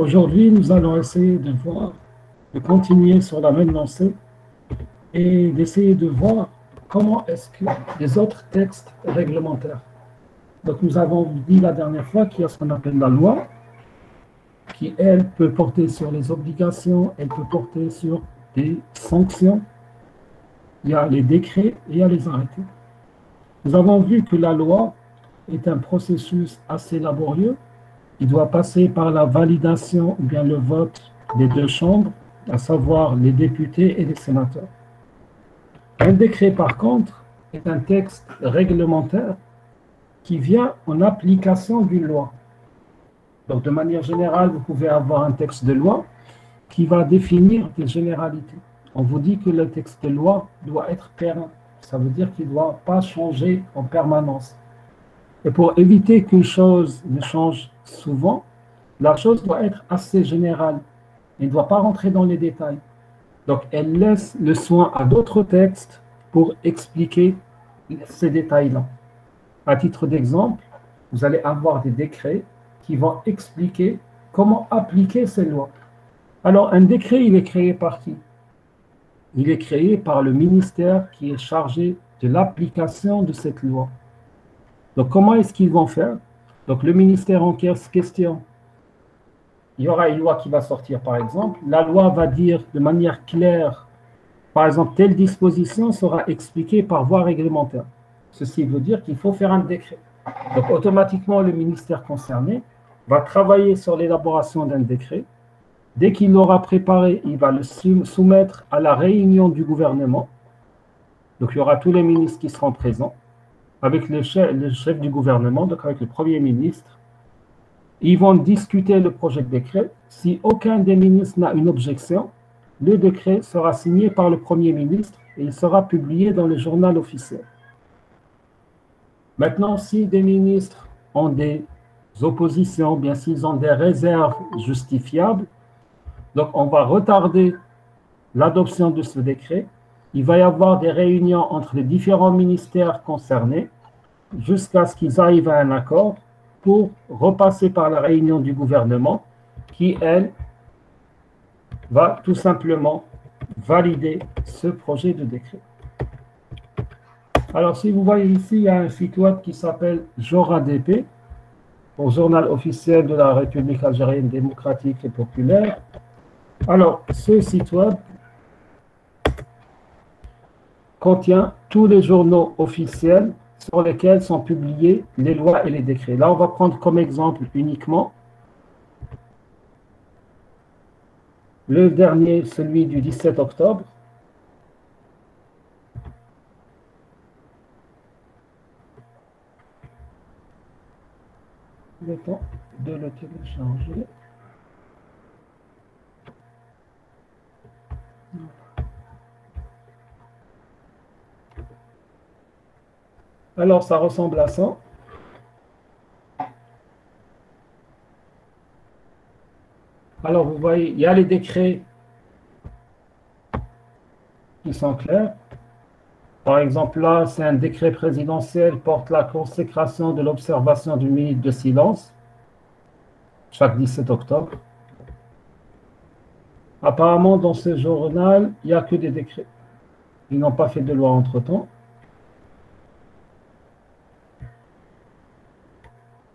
Aujourd'hui, nous allons essayer de continuer sur la même lancée et d'essayer de voir comment est-ce que les autres textes réglementaires. Donc, nous avons dit la dernière fois qu'il y a ce qu'on appelle la loi, qui, elle, peut porter sur les obligations, elle peut porter sur des sanctions. Il y a les décrets et il y a les arrêtés. Nous avons vu que la loi est un processus assez laborieux. Il doit passer par la validation ou bien le vote des deux chambres, à savoir les députés et les sénateurs. Un décret, par contre, est un texte réglementaire qui vient en application d'une loi. Donc, de manière générale, vous pouvez avoir un texte de loi qui va définir des généralités. On vous dit que le texte de loi doit être pérenne. Ça veut dire qu'il ne doit pas changer en permanence. Et pour éviter qu'une chose ne change souvent, la chose doit être assez générale. Elle ne doit pas rentrer dans les détails. Donc, elle laisse le soin à d'autres textes pour expliquer ces détails-là. À titre d'exemple, vous allez avoir des décrets qui vont expliquer comment appliquer ces lois. Alors, un décret, il est créé par qui? Il est créé par le ministère qui est chargé de l'application de cette loi. Donc, comment est-ce qu'ils vont faire? Donc, le ministère en question, il y aura une loi qui va sortir, par exemple. La loi va dire de manière claire, par exemple, telle disposition sera expliquée par voie réglementaire. Ceci veut dire qu'il faut faire un décret. Donc, automatiquement, le ministère concerné va travailler sur l'élaboration d'un décret. Dès qu'il l'aura préparé, il va le soumettre à la réunion du gouvernement. Donc, il y aura tous les ministres qui seront présents, avec le chef du gouvernement, donc avec le Premier ministre. Ils vont discuter le projet de décret. Si aucun des ministres n'a une objection, le décret sera signé par le Premier ministre et il sera publié dans le journal officiel. Maintenant, si des ministres ont des oppositions, bien s'ils ont des réserves justifiables, donc on va retarder l'adoption de ce décret. Il va y avoir des réunions entre les différents ministères concernés jusqu'à ce qu'ils arrivent à un accord pour repasser par la réunion du gouvernement qui, elle, va tout simplement valider ce projet de décret. Alors, si vous voyez ici, il y a un site web qui s'appelle JORADP, au journal officiel de la République algérienne démocratique et populaire. Alors, ce site web contient tous les journaux officiels sur lesquels sont publiés les lois et les décrets. Là, on va prendre comme exemple uniquement le dernier, celui du 17 octobre. Le temps de le télécharger. Alors, ça ressemble à ça. Alors, vous voyez, il y a les décrets qui sont clairs. Par exemple, là, c'est un décret présidentiel qui porte la consécration de l'observation d'une minute de silence chaque 17 octobre. Apparemment, dans ce journal, il n'y a que des décrets. Ils n'ont pas fait de loi entre-temps.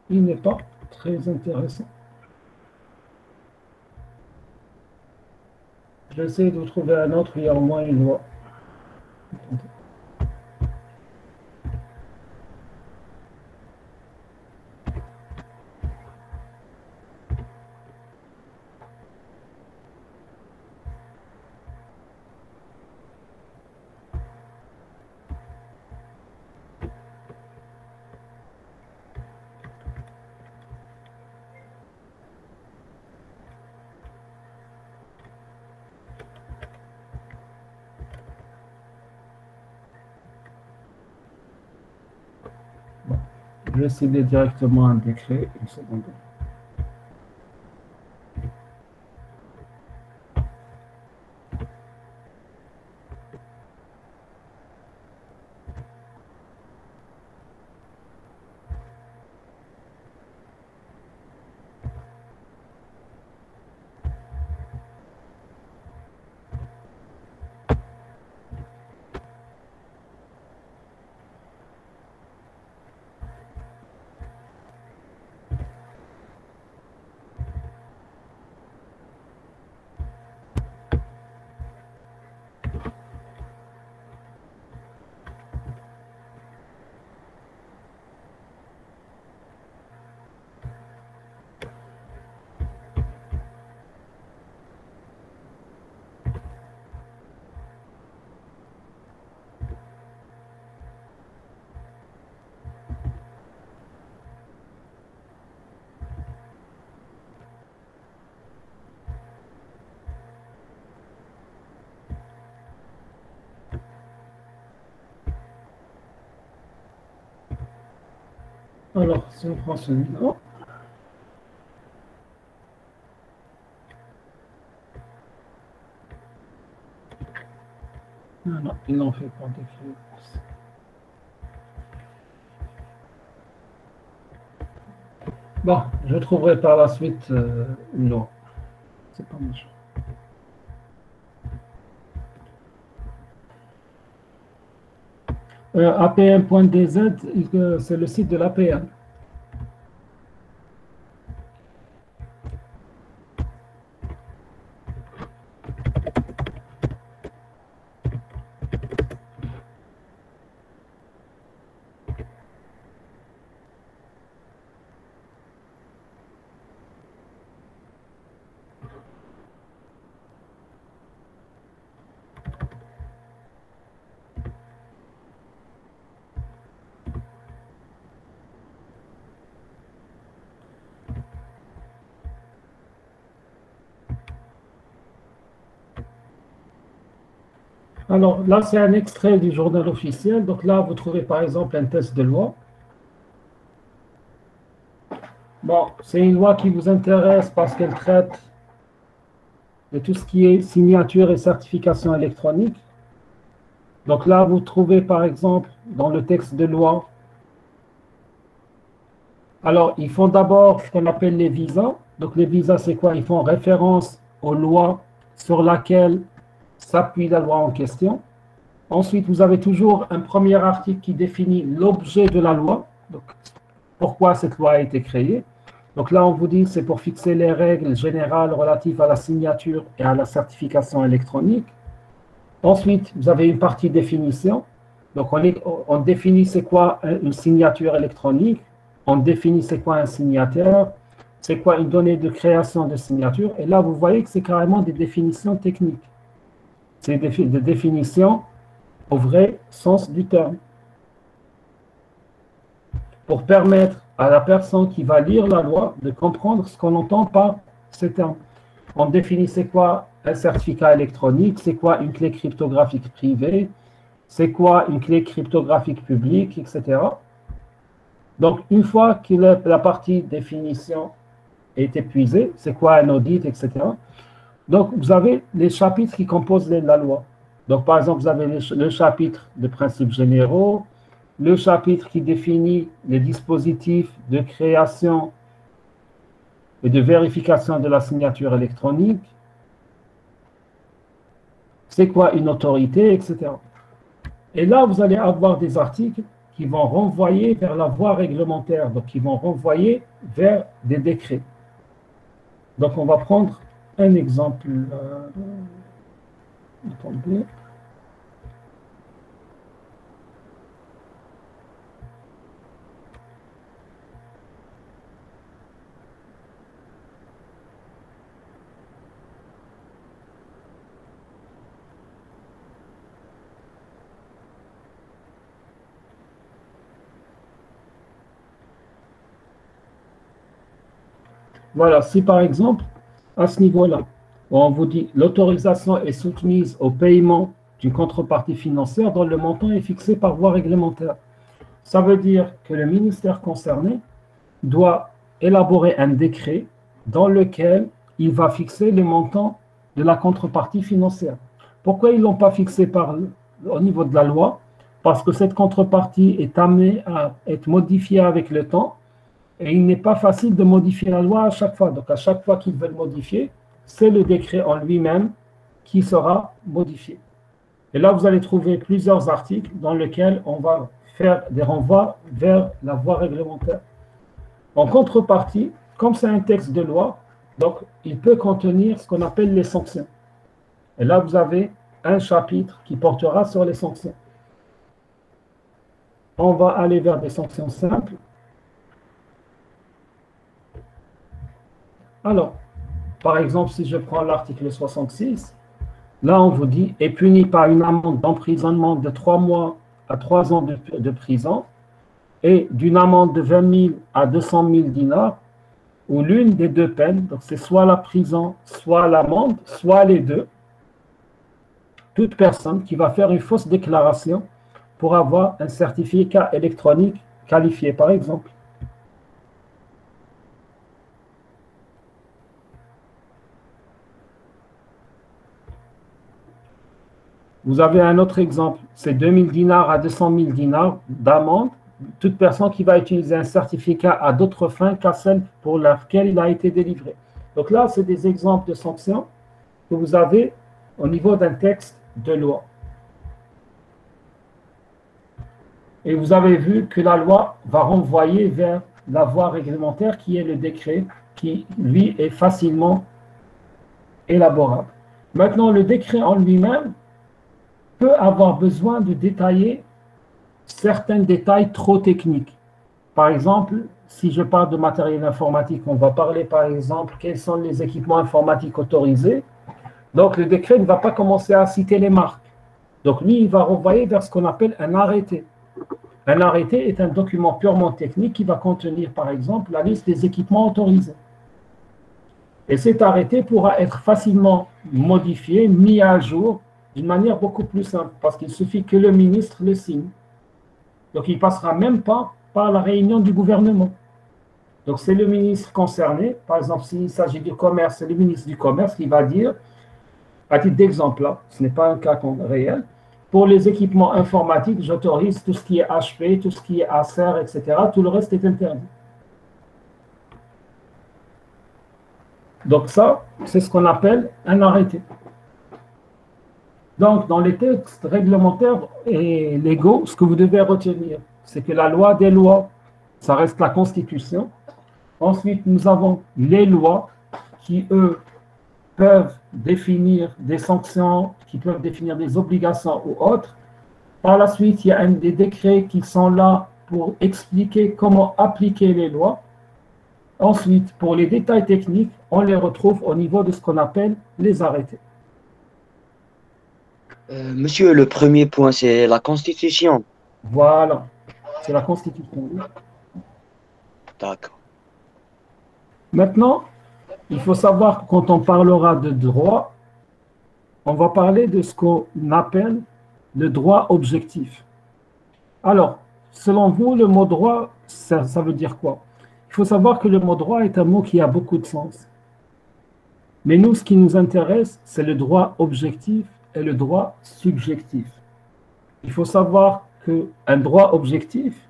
Il n'est pas très intéressant. Je vais essayer de trouver un autre où il y a au moins une loi. Bon. Je vais cibler directement un décret. Une seconde. Alors, si on prend celui-là, non, ils n'ont fait pas d'écrit. Bon, je trouverai par la suite une loi. C'est pas méchant. APM.dz, c'est le site de l'APM. Alors là, c'est un extrait du journal officiel. Donc là, vous trouvez par exemple un test de loi. Bon, c'est une loi qui vous intéresse parce qu'elle traite de tout ce qui est signature et certification électronique. Donc là, vous trouvez par exemple dans le texte de loi. Alors, ils font d'abord ce qu'on appelle les visas. Donc les visas, c'est quoi? Ils font référence aux lois sur lesquelles s'appuie la loi en question. Ensuite, vous avez toujours un premier article qui définit l'objet de la loi, donc pourquoi cette loi a été créée. Donc là, on vous dit que c'est pour fixer les règles générales relatives à la signature et à la certification électronique. Ensuite, vous avez une partie définition. Donc on définit c'est quoi une signature électronique, on définit c'est quoi un signataire, c'est quoi une donnée de création de signature. Et là, vous voyez que c'est carrément des définitions techniques. C'est des définitions au vrai sens du terme, pour permettre à la personne qui va lire la loi de comprendre ce qu'on entend par ces termes. On définit c'est quoi un certificat électronique, c'est quoi une clé cryptographique privée, c'est quoi une clé cryptographique publique, etc. Donc, une fois que la partie définition est épuisée, c'est quoi un audit, etc. Donc, vous avez les chapitres qui composent la loi. Donc, par exemple, vous avez le chapitre de principes généraux, le chapitre qui définit les dispositifs de création et de vérification de la signature électronique, c'est quoi une autorité, etc. Et là, vous allez avoir des articles qui vont renvoyer vers la voie réglementaire, donc qui vont renvoyer vers des décrets. Donc, on va prendre un exemple. Attendez. Voilà, si par exemple, à ce niveau-là, on vous dit l'autorisation est soumise au paiement d'une contrepartie financière dont le montant est fixé par voie réglementaire. Ça veut dire que le ministère concerné doit élaborer un décret dans lequel il va fixer le montant de la contrepartie financière. Pourquoi ils ne l'ont pas fixé au niveau de la loi? Parce que cette contrepartie est amenée à être modifiée avec le temps et il n'est pas facile de modifier la loi à chaque fois. Donc à chaque fois qu'ils veulent modifier, c'est le décret en lui-même qui sera modifié. Et là, vous allez trouver plusieurs articles dans lesquels on va faire des renvois vers la voie réglementaire. En contrepartie, comme c'est un texte de loi, donc il peut contenir ce qu'on appelle les sanctions. Et là, vous avez un chapitre qui portera sur les sanctions. On va aller vers des sanctions simples. Alors, par exemple, si je prends l'article 66, là, on vous dit est puni par une amende d'emprisonnement de 3 mois à 3 ans de prison et d'une amende de 20 000 à 200 000 dinars ou l'une des deux peines. Donc, c'est soit la prison, soit l'amende, soit les deux. Toute personne qui va faire une fausse déclaration pour avoir un certificat électronique qualifié, par exemple. Vous avez un autre exemple, c'est 2000 dinars à 200 000 dinars d'amende. Toute personne qui va utiliser un certificat à d'autres fins qu'à celle pour laquelle il a été délivré. Donc là, c'est des exemples de sanctions que vous avez au niveau d'un texte de loi. Et vous avez vu que la loi va renvoyer vers la voie réglementaire qui est le décret, qui, lui, est facilement élaborable. Maintenant, le décret en lui-même peut avoir besoin de détailler certains détails trop techniques. Par exemple, si je parle de matériel informatique, on va parler par exemple quels sont les équipements informatiques autorisés. Donc le décret ne va pas commencer à citer les marques. Donc lui, il va renvoyer vers ce qu'on appelle un arrêté. Un arrêté est un document purement technique qui va contenir par exemple la liste des équipements autorisés. Et cet arrêté pourra être facilement modifié, mis à jour d'une manière beaucoup plus simple parce qu'il suffit que le ministre le signe. Donc, il ne passera même pas par la réunion du gouvernement. Donc, c'est le ministre concerné. Par exemple, s'il s'agit du commerce, c'est le ministre du commerce qui va dire, à titre d'exemple, là, ce n'est pas un cas réel, pour les équipements informatiques, j'autorise tout ce qui est HP, tout ce qui est Acer, etc. Tout le reste est interdit. Donc, ça, c'est ce qu'on appelle un arrêté. Donc, dans les textes réglementaires et légaux, ce que vous devez retenir, c'est que la loi des lois, ça reste la Constitution. Ensuite, nous avons les lois qui, eux, peuvent définir des sanctions, qui peuvent définir des obligations ou autres. Par la suite, il y a des décrets qui sont là pour expliquer comment appliquer les lois. Ensuite, pour les détails techniques, on les retrouve au niveau de ce qu'on appelle les arrêtés. Monsieur, le premier point, c'est la Constitution. Voilà, c'est la Constitution. D'accord. Maintenant, il faut savoir que quand on parlera de droit, on va parler de ce qu'on appelle le droit objectif. Alors, selon vous, le mot droit, ça veut dire quoi? Il faut savoir que le mot droit est un mot qui a beaucoup de sens. Mais nous, ce qui nous intéresse, c'est le droit objectif et le droit subjectif. Il faut savoir qu'un droit objectif,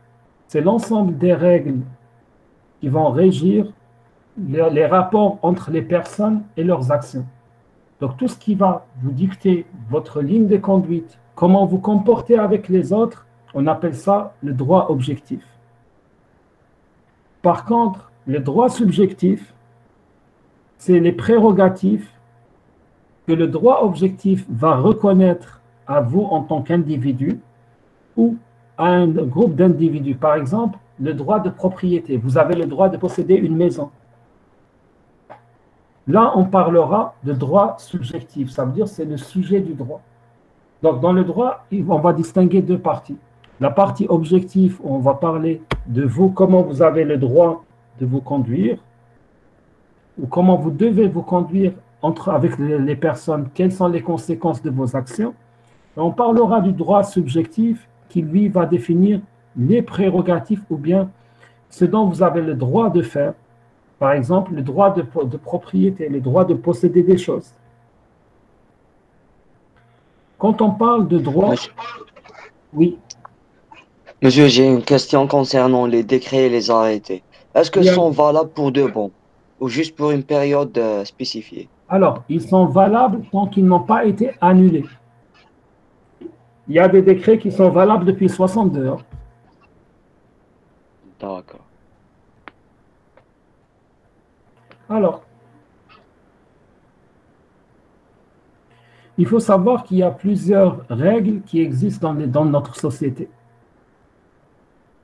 c'est l'ensemble des règles qui vont régir les rapports entre les personnes et leurs actions. Donc tout ce qui va vous dicter votre ligne de conduite, comment vous comportez avec les autres, on appelle ça le droit objectif. Par contre, le droit subjectif, c'est les prérogatives que le droit objectif va reconnaître à vous en tant qu'individu ou à un groupe d'individus. Par exemple, le droit de propriété. Vous avez le droit de posséder une maison. Là, on parlera de droit subjectif. Ça veut dire que c'est le sujet du droit. Donc, dans le droit, on va distinguer deux parties. La partie objective, on va parler de vous, comment vous avez le droit de vous conduire, ou comment vous devez vous conduire avec les personnes, quelles sont les conséquences de vos actions. Et on parlera du droit subjectif qui, lui, va définir les prérogatives ou bien ce dont vous avez le droit de faire. Par exemple, le droit de propriété, le droit de posséder des choses. Quand on parle de droit, Monsieur, oui, Monsieur, j'ai une question concernant les décrets et les arrêtés. Est-ce que il y a- sont valables pour de bon ou juste pour une période spécifiée? alors, ils sont valables tant qu'ils n'ont pas été annulés. Il y a des décrets qui sont valables depuis 62 ans. D'accord. Alors, il faut savoir qu'il y a plusieurs règles qui existent dans notre société.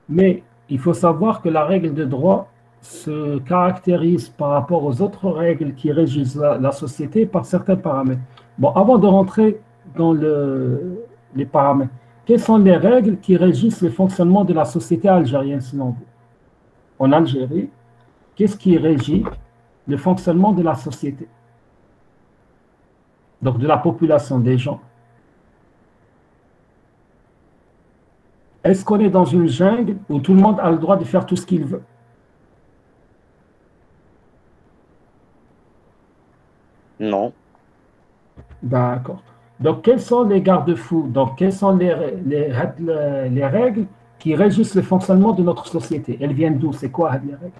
Mais il faut savoir que la règle de droit se caractérise par rapport aux autres règles qui régissent la société par certains paramètres. Bon, avant de rentrer dans les paramètres, quelles sont les règles qui régissent le fonctionnement de la société algérienne selon vous? En Algérie, qu'est-ce qui régit le fonctionnement de la société? Donc de la population, des gens. Est-ce qu'on est dans une jungle où tout le monde a le droit de faire tout ce qu'il veut? Non. D'accord. Donc, quels sont les garde-fous? Donc, quelles sont les règles qui régissent le fonctionnement de notre société? Elles viennent d'où? C'est quoi les règles?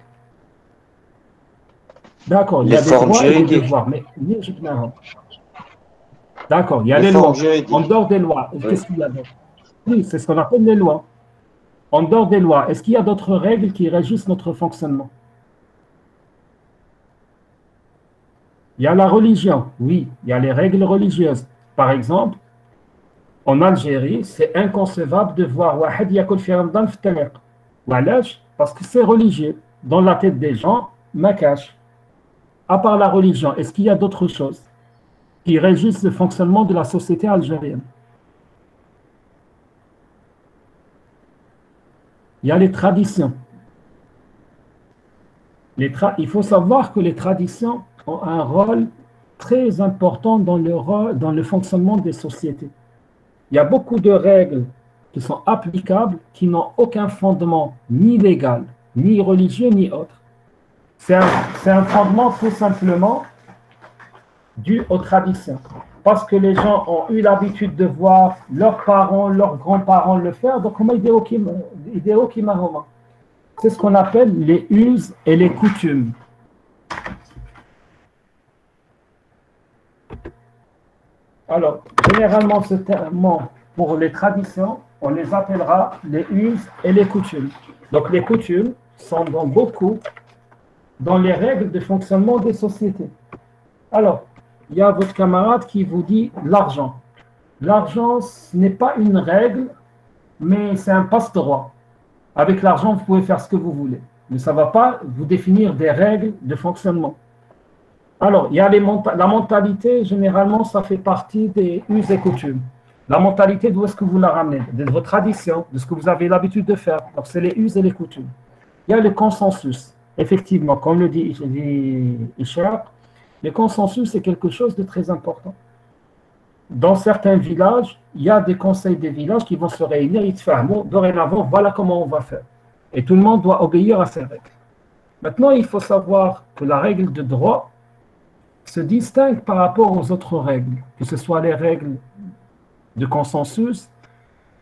D'accord, il y Les a des formes droits et des juridiques. devoirs, mais d'accord, il y a Les les formes lois. En juridiques. dehors des lois, Oui. qu'est-ce qu'il y a d'autre? Oui, c'est ce qu'on appelle les lois. En dehors des lois, est-ce qu'il y a d'autres règles qui régissent notre fonctionnement? Il y a la religion, oui, il y a les règles religieuses. Par exemple, en Algérie, c'est inconcevable de voir Wahed yakul fi Ramadan fi tariq. Walash, parce que c'est religieux. Dans la tête des gens, makash. À part la religion, est-ce qu'il y a d'autres choses qui régissent le fonctionnement de la société algérienne? Il y a les traditions. Il faut savoir que les traditions ont un rôle très important dans le fonctionnement des sociétés. Il y a beaucoup de règles qui sont applicables, qui n'ont aucun fondement ni légal, ni religieux, ni autre. C'est un fondement tout simplement dû aux traditions. Parce que les gens ont eu l'habitude de voir leurs parents, leurs grands-parents le faire, donc c'est ce qu'on appelle les us et les coutumes. Alors, généralement, ce terme, pour les traditions, on les appellera les us et les coutumes. Donc, les coutumes sont dans les règles de fonctionnement des sociétés. Alors, il y a votre camarade qui vous dit l'argent. L'argent, ce n'est pas une règle, mais c'est un passe-droit. Avec l'argent, vous pouvez faire ce que vous voulez. Mais ça ne va pas vous définir des règles de fonctionnement. Alors, il y a la mentalité, généralement, ça fait partie des us et coutumes. La mentalité, d'où est-ce que vous la ramenez? De vos traditions, de ce que vous avez l'habitude de faire. Donc, c'est les us et les coutumes. Il y a le consensus. Effectivement, comme le dit Ishaq, le consensus est quelque chose de très important. Dans certains villages, il y a des conseils des villages qui vont se réunir, ils te font dorénavant, voilà comment on va faire. Et tout le monde doit obéir à ces règles. Maintenant, il faut savoir que la règle de droit se distingue par rapport aux autres règles, que ce soit les règles de consensus,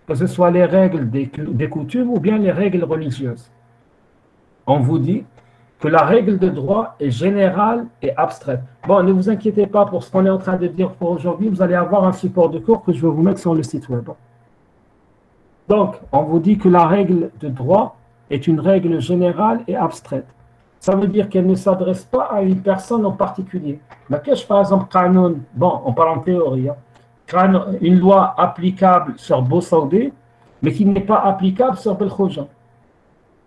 que ce soit les règles des coutumes ou bien les règles religieuses. On vous dit que la règle de droit est générale et abstraite. Bon, ne vous inquiétez pas pour ce qu'on est en train de dire pour aujourd'hui, vous allez avoir un support de cours que je vais vous mettre sur le site web. Donc, on vous dit que la règle de droit est une règle générale et abstraite. Ça veut dire qu'elle ne s'adresse pas à une personne en particulier. Mais qu'est-ce par exemple, bon, on parle en théorie, une loi applicable sur Bossaoudé, mais qui n'est pas applicable sur Belkhoja.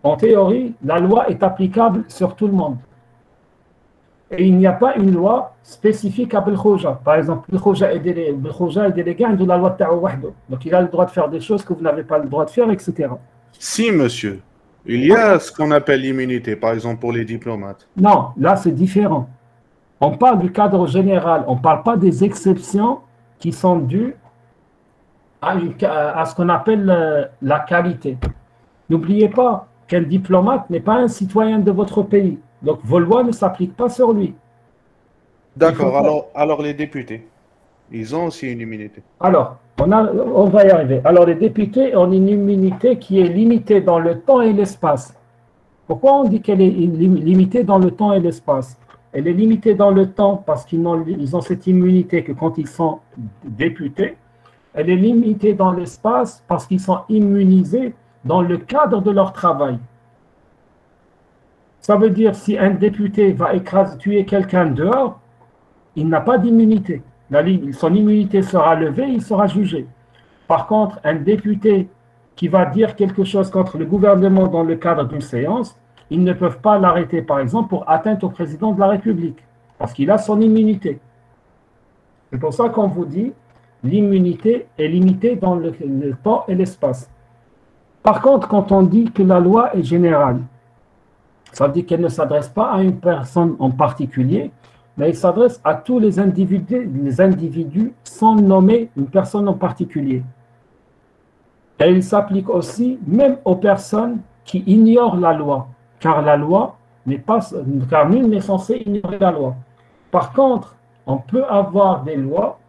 En théorie, la loi est applicable sur tout le monde. Et il n'y a pas une loi spécifique à Belkhoja. Par exemple, Belkhoja est délégué de la loi de Ta'awahdo. Donc il a le droit de faire des choses que vous n'avez pas le droit de faire, etc. Si, monsieur. Il y a ce qu'on appelle l'immunité, par exemple pour les diplomates. Non, là c'est différent. On parle du cadre général. On ne parle pas des exceptions qui sont dues à ce qu'on appelle la qualité. N'oubliez pas qu'un diplomate n'est pas un citoyen de votre pays. Donc, vos lois ne s'appliquent pas sur lui. D'accord, alors les députés, ils ont aussi une immunité. Alors, on va y arriver. Alors, les députés ont une immunité qui est limitée dans le temps et l'espace. Pourquoi on dit qu'elle est limitée dans le temps et l'espace? Elle est limitée dans le temps parce qu'ils ont cette immunité que quand ils sont députés. Elle est limitée dans l'espace parce qu'ils sont immunisés dans le cadre de leur travail. Ça veut dire si un député va tuer quelqu'un dehors, il n'a pas d'immunité. Son immunité sera levée, il sera jugé. Par contre, un député qui va dire quelque chose contre le gouvernement dans le cadre d'une séance, ils ne peuvent pas l'arrêter, par exemple, pour atteinte au président de la République, parce qu'il a son immunité. C'est pour ça qu'on vous dit, l'immunité est limitée dans le temps et l'espace. Par contre, quand on dit que la loi est générale, ça veut dire qu'elle ne s'adresse pas à une personne en particulier, mais elle s'adresse à tous les individus sans nommer une personne en particulier. Et il s'applique aussi même aux personnes qui ignorent la loi, car nul n'est censé ignorer la loi. Par contre, on peut avoir des lois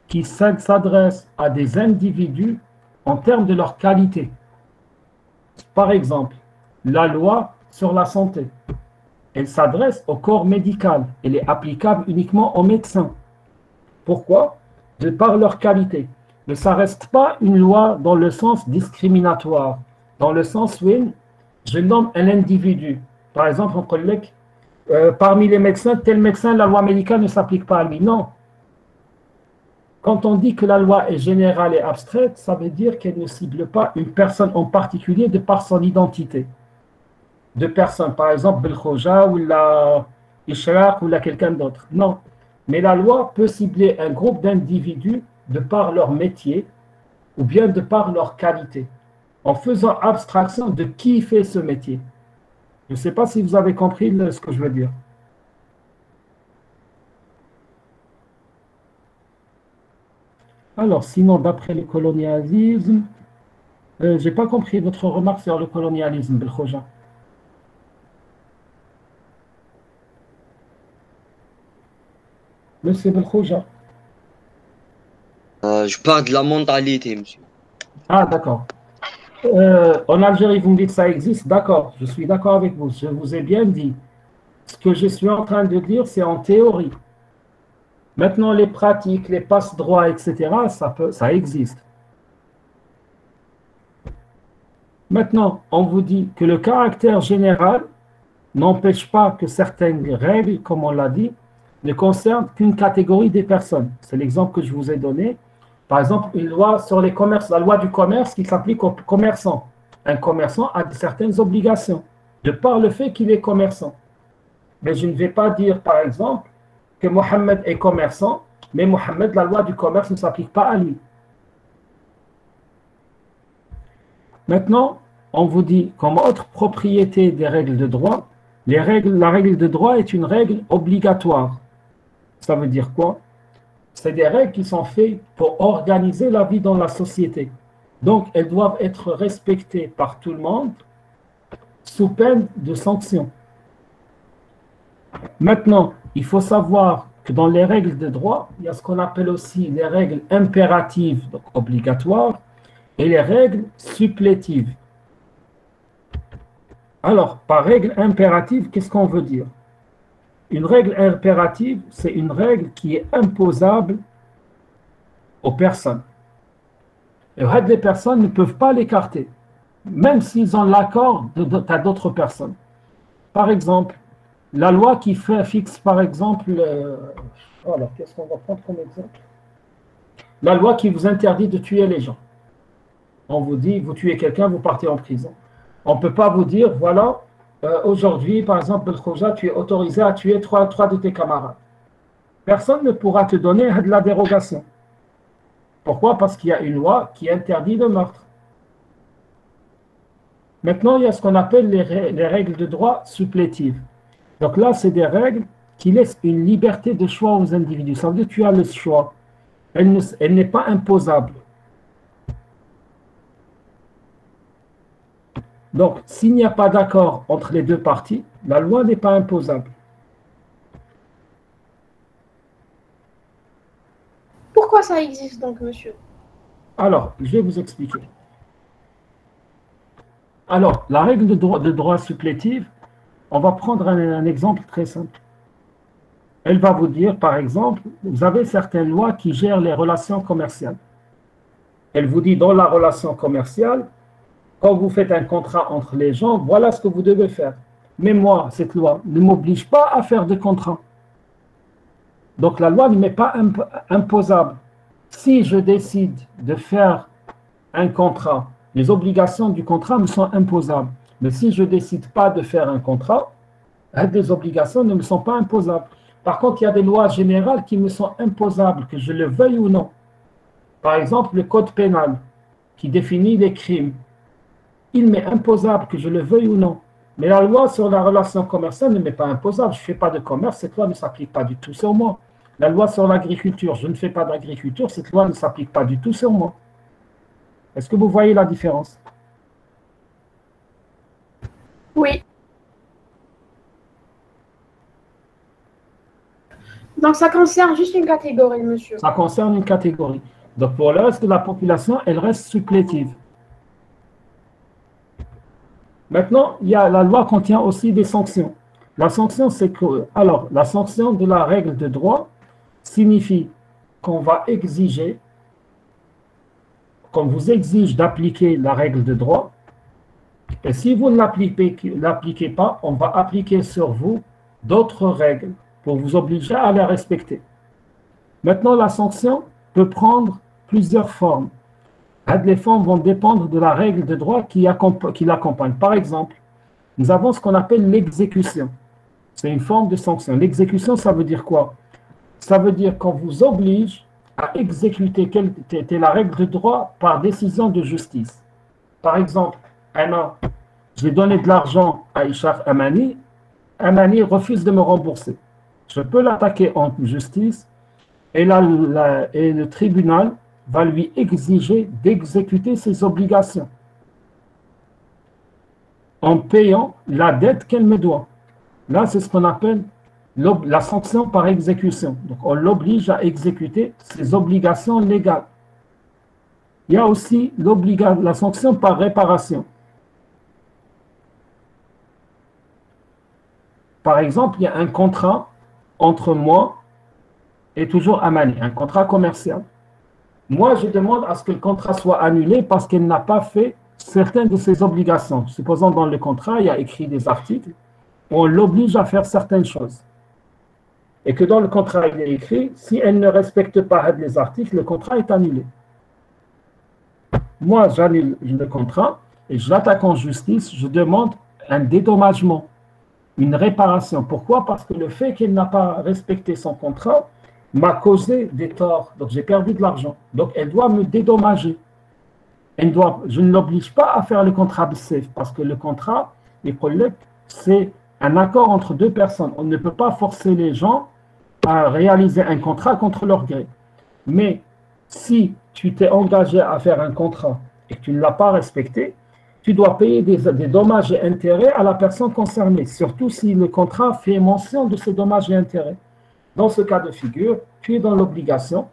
qui s'adresse à des individus en termes de leur qualité. Par exemple, la loi sur la santé, elle s'adresse au corps médical. Elle est applicable uniquement aux médecins. Pourquoi? De par leur qualité. Mais ça ne reste pas une loi dans le sens discriminatoire, dans le sens où je nomme un individu. Par exemple, on collègue, parmi les médecins, tel médecin, la loi médicale ne s'applique pas à lui. Non. Quand on dit que la loi est générale et abstraite, ça veut dire qu'elle ne cible pas une personne en particulier de par son identité. De personnes, par exemple, Belkhoja ou la Ishraq ou la quelqu'un d'autre. Non. Mais la loi peut cibler un groupe d'individus de par leur métier ou bien de par leur qualité, en faisant abstraction de qui fait ce métier. Je ne sais pas si vous avez compris ce que je veux dire. Alors, sinon, d'après le colonialisme, je n'ai pas compris votre remarque sur le colonialisme, Belkhoja. Monsieur Belkhoja. Je parle de la mentalité, monsieur. Ah, d'accord. En Algérie, vous me dites que ça existe. D'accord, je suis d'accord avec vous. Je vous ai bien dit. Ce que je suis en train de dire, c'est en théorie. Maintenant, les pratiques, les passe-droits, etc., ça existe. Maintenant, on vous dit que le caractère général n'empêche pas que certaines règles, comme on l'a dit, ne concernent qu'une catégorie des personnes. C'est l'exemple que je vous ai donné. Par exemple, une loi sur les commerces, la loi du commerce qui s'applique aux commerçants. Un commerçant a certaines obligations, de par le fait qu'il est commerçant. Mais je ne vais pas dire, par exemple, que Mohammed est commerçant, mais Mohammed, la loi du commerce ne s'applique pas à lui. Maintenant, on vous dit, comme autre propriété des règles de droit, la règle de droit est une règle obligatoire. Ça veut dire quoi? C'est des règles qui sont faites pour organiser la vie dans la société. Donc, elles doivent être respectées par tout le monde sous peine de sanctions. Maintenant, il faut savoir que dans les règles de droit, il y a ce qu'on appelle aussi les règles impératives, donc obligatoires, et les règles supplétives. Alors, par règle impérative, qu'est-ce qu'on veut dire? Une règle impérative, c'est une règle qui est imposable aux personnes. Et les personnes ne peuvent pas l'écarter, même s'ils ont l'accord à d'autres personnes. Par exemple, la loi qui fixe, par exemple, alors qu'est-ce qu'on va prendre comme exemple? La loi qui vous interdit de tuer les gens. On vous dit, vous tuez quelqu'un, vous partez en prison. On ne peut pas vous dire, voilà, aujourd'hui, par exemple, Belkhoja, tu es autorisé à tuer trois de tes camarades. Personne ne pourra te donner de la dérogation. Pourquoi? Parce qu'il y a une loi qui interdit le meurtre. Maintenant, il y a ce qu'on appelle les règles de droit supplétives. Donc là, c'est des règles qui laissent une liberté de choix aux individus. Ça veut dire que tu as le choix. Elle n'est pas imposable. Donc, s'il n'y a pas d'accord entre les deux parties, la loi n'est pas imposable. Pourquoi ça existe donc, monsieur? Alors, je vais vous expliquer. Alors, la règle de droit supplétive, on va prendre un exemple très simple. Elle va vous dire, par exemple, vous avez certaines lois qui gèrent les relations commerciales. Elle vous dit, dans la relation commerciale, quand vous faites un contrat entre les gens, voilà ce que vous devez faire. Mais moi, cette loi ne m'oblige pas à faire de contrat. Donc la loi ne m'est pas imposable. Si je décide de faire un contrat, les obligations du contrat me sont imposables. Mais si je ne décide pas de faire un contrat, les obligations ne me sont pas imposables. Par contre, il y a des lois générales qui me sont imposables, que je le veuille ou non. Par exemple, le code pénal qui définit les crimes. Il m'est imposable que je le veuille ou non. Mais la loi sur la relation commerciale ne m'est pas imposable. Je ne fais pas de commerce, cette loi ne s'applique pas du tout sur moi. La loi sur l'agriculture, je ne fais pas d'agriculture, cette loi ne s'applique pas du tout sur moi. Est-ce que vous voyez la différence? Oui. Donc ça concerne juste une catégorie, monsieur. Ça concerne une catégorie. Donc pour le reste de la population, elle reste supplétive. Maintenant, la loi contient aussi des sanctions. La sanction, c'est que, alors, la sanction de la règle de droit signifie qu'on va exiger, qu'on vous exige d'appliquer la règle de droit, et si vous ne l'appliquez pas, on va appliquer sur vous d'autres règles pour vous obliger à les respecter. Maintenant, la sanction peut prendre plusieurs formes. Les formes vont dépendre de la règle de droit qui l'accompagne. Par exemple, nous avons ce qu'on appelle l'exécution. C'est une forme de sanction. L'exécution, ça veut dire quoi? Ça veut dire qu'on vous oblige à exécuter la règle de droit par décision de justice. Par exemple, j'ai donné de l'argent à Ishaq Amani. Amani refuse de me rembourser. Je peux l'attaquer en justice et le tribunal va lui exiger d'exécuter ses obligations en payant la dette qu'elle me doit. Là, c'est ce qu'on appelle la sanction par exécution. Donc, on l'oblige à exécuter ses obligations légales. Il y a aussi la sanction par réparation. Par exemple, il y a un contrat entre moi et toujours Amani, un contrat commercial. Moi, je demande à ce que le contrat soit annulé parce qu'elle n'a pas fait certaines de ses obligations. Supposons dans le contrat, il y a écrit des articles, on l'oblige à faire certaines choses. Et que dans le contrat, il est écrit, si elle ne respecte pas les articles, le contrat est annulé. Moi, j'annule le contrat et je l'attaque en justice, je demande un dédommagement, une réparation. Pourquoi? Parce que le fait qu'elle n'a pas respecté son contrat m'a causé des torts, donc j'ai perdu de l'argent. Donc elle doit me dédommager. Je ne l'oblige pas à faire le contrat BSEF parce que le contrat, les problèmes, c'est un accord entre deux personnes. On ne peut pas forcer les gens à réaliser un contrat contre leur gré. Mais si tu t'es engagé à faire un contrat et que tu ne l'as pas respecté, tu dois payer des dommages et intérêts à la personne concernée, surtout si le contrat fait mention de ces dommages et intérêts. Dans ce cas de figure, tu es dans l'obligation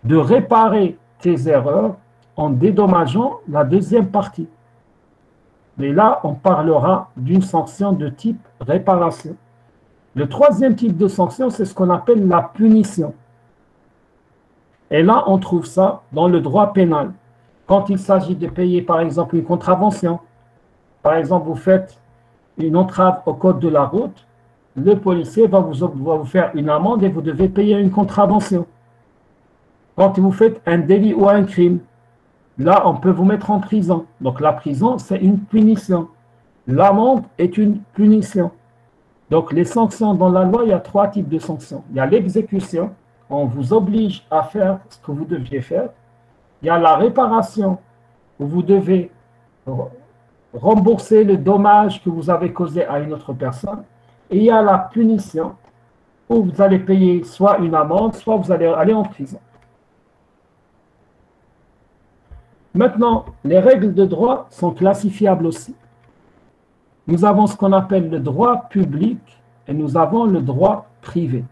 de réparer tes erreurs en dédommageant la deuxième partie. Mais là, on parlera d'une sanction de type réparation. Le troisième type de sanction, c'est ce qu'on appelle la punition. Et là, on trouve ça dans le droit pénal. Quand il s'agit de payer, par exemple, une contravention, par exemple, vous faites une entrave au code de la route, le policier va vous faire une amende et vous devez payer une contravention. Quand vous faites un délit ou un crime, là, on peut vous mettre en prison. Donc, la prison, c'est une punition. L'amende est une punition. Donc, les sanctions dans la loi, il y a trois types de sanctions. Il y a l'exécution, on vous oblige à faire ce que vous deviez faire. Il y a la réparation, où vous devez rembourser le dommage que vous avez causé à une autre personne. Et il y a la punition, où vous allez payer soit une amende, soit vous allez aller en prison. Maintenant, les règles de droit sont classifiables aussi. Nous avons ce qu'on appelle le droit public et nous avons le droit privé.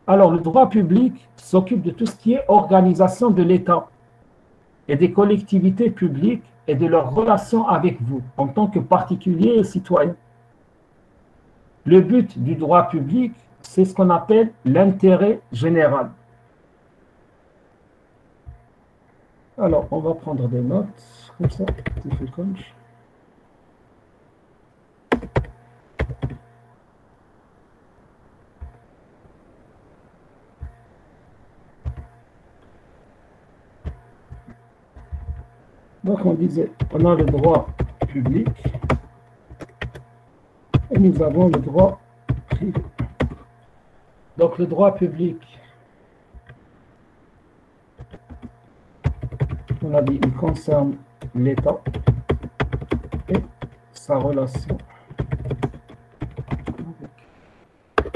Alors, le droit public s'occupe de tout ce qui est organisation de l'État et des collectivités publiques et de leurs relations avec vous en tant que particuliers et citoyens. Le but du droit public, c'est ce qu'on appelle l'intérêt général. Alors, on va prendre des notes, comme ça, petit feu conche. Donc, on disait, on a le droit public et nous avons le droit privé. Donc, le droit public, on a dit, il concerne l'État et sa relation avec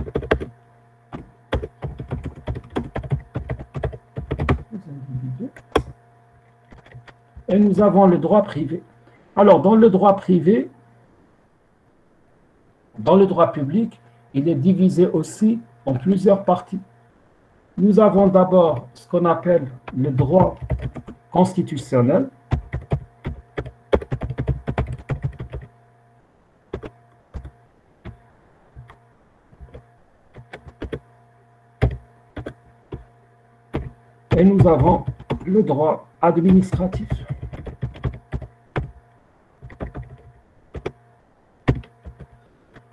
les individus. Et nous avons le droit privé. Alors, dans le droit privé, dans le droit public, il est divisé aussi en plusieurs parties. Nous avons d'abord ce qu'on appelle le droit constitutionnel. Et nous avons le droit administratif.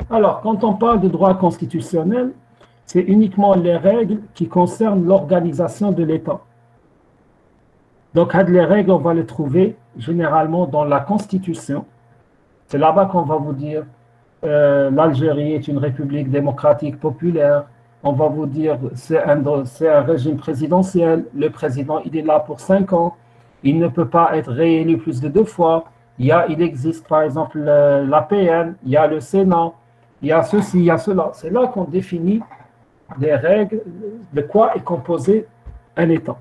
Alors, quand on parle de droit constitutionnel, c'est uniquement les règles qui concernent l'organisation de l'État. Donc, les règles, on va les trouver généralement dans la Constitution. C'est là-bas qu'on va vous dire l'Algérie est une république démocratique populaire. On va vous dire c'est un régime présidentiel. Le président, il est là pour 5 ans. Il ne peut pas être réélu plus de 2 fois. Il existe par exemple l'APN, il y a le Sénat, il y a ceci, il y a cela. C'est là qu'on définit des règles de quoi est composé un État.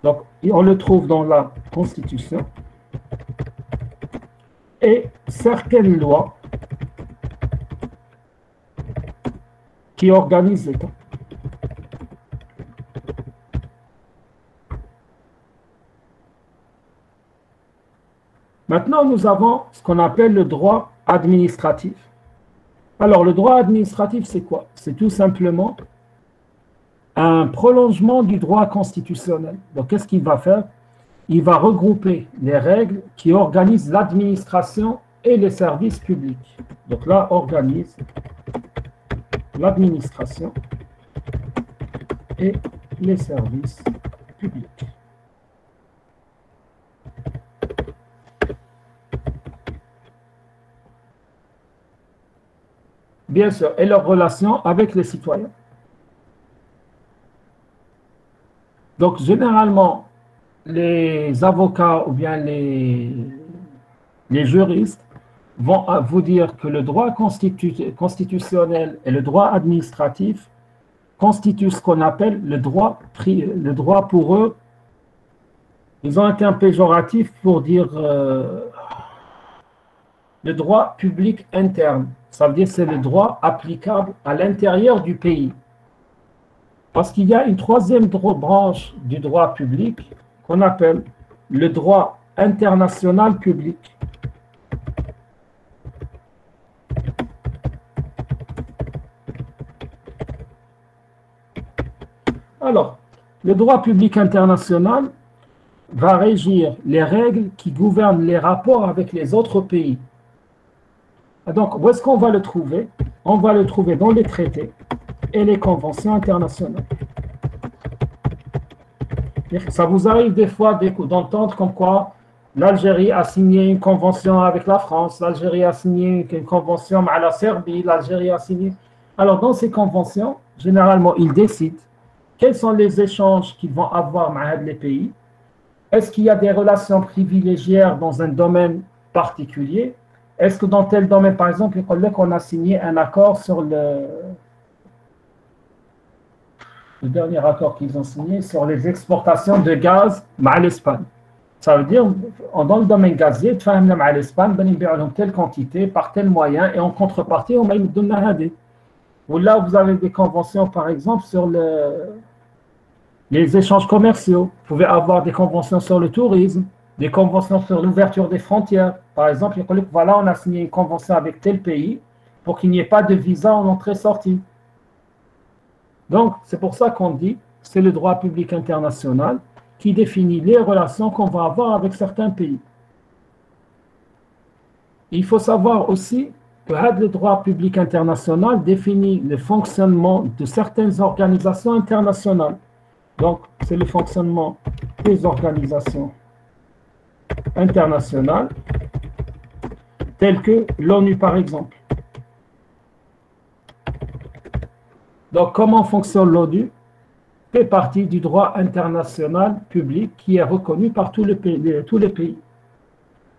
Donc, on le trouve dans la Constitution. Et certaines lois qui organisent l'État. Maintenant, nous avons ce qu'on appelle le droit administratif. Alors, le droit administratif, c'est quoi? C'est tout simplement un prolongement du droit constitutionnel. Donc, qu'est-ce qu'il va faire? Il va regrouper les règles qui organisent l'administration et les services publics. Donc là, organise l'administration et les services publics. Bien sûr, et leurs relations avec les citoyens. Donc, généralement, les avocats ou bien les juristes vont vous dire que le droit constitutionnel et le droit administratif constituent ce qu'on appelle le droit pour eux. Ils ont un terme péjoratif pour dire le droit public interne. Ça veut dire que c'est le droit applicable à l'intérieur du pays. Parce qu'il y a une troisième branche du droit public qu'on appelle le droit international public. Alors, le droit public international va régir les règles qui gouvernent les rapports avec les autres pays. Donc, où est-ce qu'on va le trouver? On va le trouver dans les traités et les conventions internationales. Ça vous arrive des fois d'entendre comme quoi l'Algérie a signé une convention avec la France, l'Algérie a signé une convention avec la Serbie, l'Algérie a signé... Alors, dans ces conventions, généralement, ils décident quels sont les échanges qu'ils vont avoir avec les pays. Est-ce qu'il y a des relations privilégiées dans un domaine particulier? Est-ce que dans tel domaine, par exemple, on a signé un accord sur le dernier accord qu'ils ont signé sur les exportations de gaz à l'Espagne. Ça veut dire, dans le domaine gazier, tu fais à l'Espagne, ils ont telle quantité, par tel moyen, et en contrepartie, on va lui donner un dé. Ou là, vous avez des conventions, par exemple, sur les échanges commerciaux. Vous pouvez avoir des conventions sur le tourisme, des conventions sur l'ouverture des frontières. Par exemple, voilà, on a signé une convention avec tel pays pour qu'il n'y ait pas de visa en entrée-sortie. Donc, c'est pour ça qu'on dit que c'est le droit public international qui définit les relations qu'on va avoir avec certains pays. Il faut savoir aussi que le droit public international définit le fonctionnement de certaines organisations internationales. Donc, c'est le fonctionnement des organisations internationales, telles que l'ONU, par exemple. Donc, comment fonctionne l'ONU? Fait partie du droit international public qui est reconnu par tous les pays.